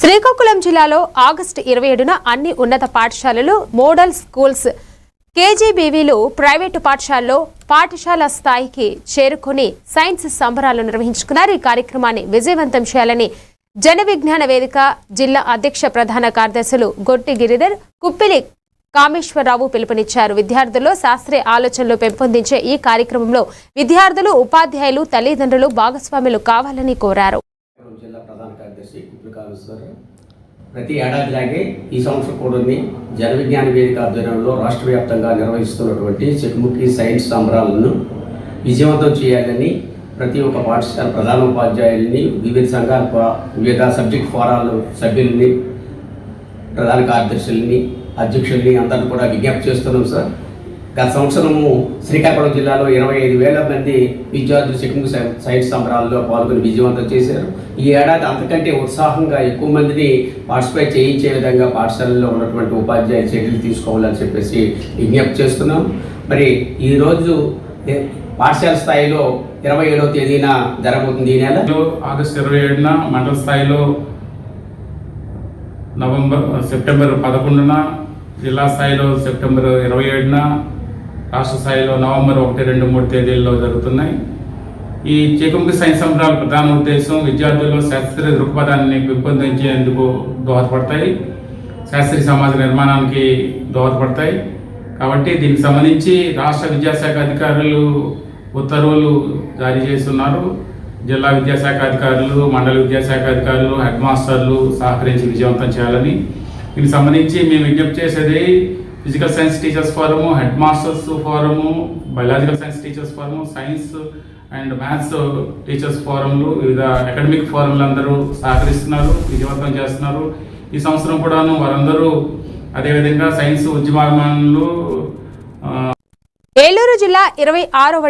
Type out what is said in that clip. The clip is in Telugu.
శ్రీకాకుళం జిల్లాలో ఆగస్టు 27న అన్ని ఉన్నత పాఠశాలలు, మోడల్ స్కూల్స్, కేజీబీవీలు, ప్రైవేటు పాఠశాలలో పాఠశాల స్థాయికి చేరుకుని సైన్స్ సంబరాలు నిర్వహించుకున్నారు. ఈ కార్యక్రమాన్ని విజయవంతం చేయాలని జన విజ్ఞాన వేదిక జిల్లా అధ్యక్ష ప్రధాన కార్యదర్శులు గొట్టి గిరిధర్, కుప్పిలి కామేశ్వరరావు పిలుపునిచ్చారు. విద్యార్థుల్లో శాస్త్రీయ ఆలోచనలు పెంపొందించే ఈ కార్యక్రమంలో విద్యార్థులు, ఉపాధ్యాయులు, తల్లిదండ్రులు భాగస్వాములు కావాలని కోరారు. జిల్లా ప్రధాన కార్యదర్శి కుప్పిలి కామేశ్వరరావు. ప్రతి ఏడాదిలాగే ఈ సంవత్సరం కూడా జన విజ్ఞాన వేదిక ఆధ్వర్యంలో రాష్ట్ర వ్యాప్తంగా నిర్వహిస్తున్నటువంటి చెక్కుముక్కి సైన్స్ సంబరాలను విజయవంతం చేయాలని ప్రతి ఒక్క పాఠశాల ప్రధాన ఉపాధ్యాయుల్ని, వివిధ సంఘాల వివిధ సబ్జెక్ట్ ఫోరాల సభ్యుల్ని, ప్రధాన కార్యదర్శుల్ని, అధ్యక్షుల్ని అందరిని కూడా విజ్ఞప్తి చేస్తున్నాం సార్. గత సంవత్సరము శ్రీకాకుళం జిల్లాలో 25,000 మంది విద్యార్థులు చెక్కుముక్కి సైన్స్ సంబరాల్లో పాల్గొని విజయవంతం చేశారు. ఈ ఏడాది అంతకంటే ఉత్సాహంగా ఎక్కువ మందిని పార్టిసిపేట్ చేయించే విధంగా పాఠశాలలో ఉన్నటువంటి ఉపాధ్యాయులు చర్యలు తీసుకోవాలని చెప్పేసి విజ్ఞప్తి చేస్తున్నాం. మరి ఈరోజు పాఠశాల స్థాయిలో 27వ తేదీన జరగబోతుంది. ఈ నెల ఆగస్టు 27న మండల స్థాయిలో, సెప్టెంబర్ 11న, జిల్లా స్థాయిలో సెప్టెంబర్ 27న, రాష్ట్ర స్థాయిలో నవంబర్ 1, 2, 3 తేదీల్లో జరుగుతున్నాయి. ఈ చెక్కుముక్కి సైన్స్ సంబరాల ప్రధాన ఉద్దేశం విద్యార్థుల్లో శాస్త్రీయ దృక్పథాన్ని పెంపొందించేందుకు దోహదపడతాయి, శాస్త్రీయ సమాజ నిర్మాణానికి దోహదపడతాయి. కాబట్టి దీనికి సంబంధించి రాష్ట్ర విద్యాశాఖ అధికారులు ఉత్తర్వులు జారీ చేస్తున్నారు. జిల్లా విద్యాశాఖ అధికారులు, మండల విద్యాశాఖ అధికారులు, హెడ్ మాస్టర్లు సహకరించి విజయవంతం చేయాలని. దీనికి సంబంధించి మేము విజ్ఞప్తి చేసేది physical science teachers forum, head masters forum, biological science teachers forum, science and maths teachers ఫోరంలు, వివిధ అకాడమిక్ ఫోరంలు అందరూ సహకరిస్తున్నారు, విజయవంతం చేస్తున్నారు. ఈ సంవత్సరం కూడాను వారందరూ అదేవిధంగా సైన్స్ ఉద్యమాలు. ఏలూరు జిల్లా 26వ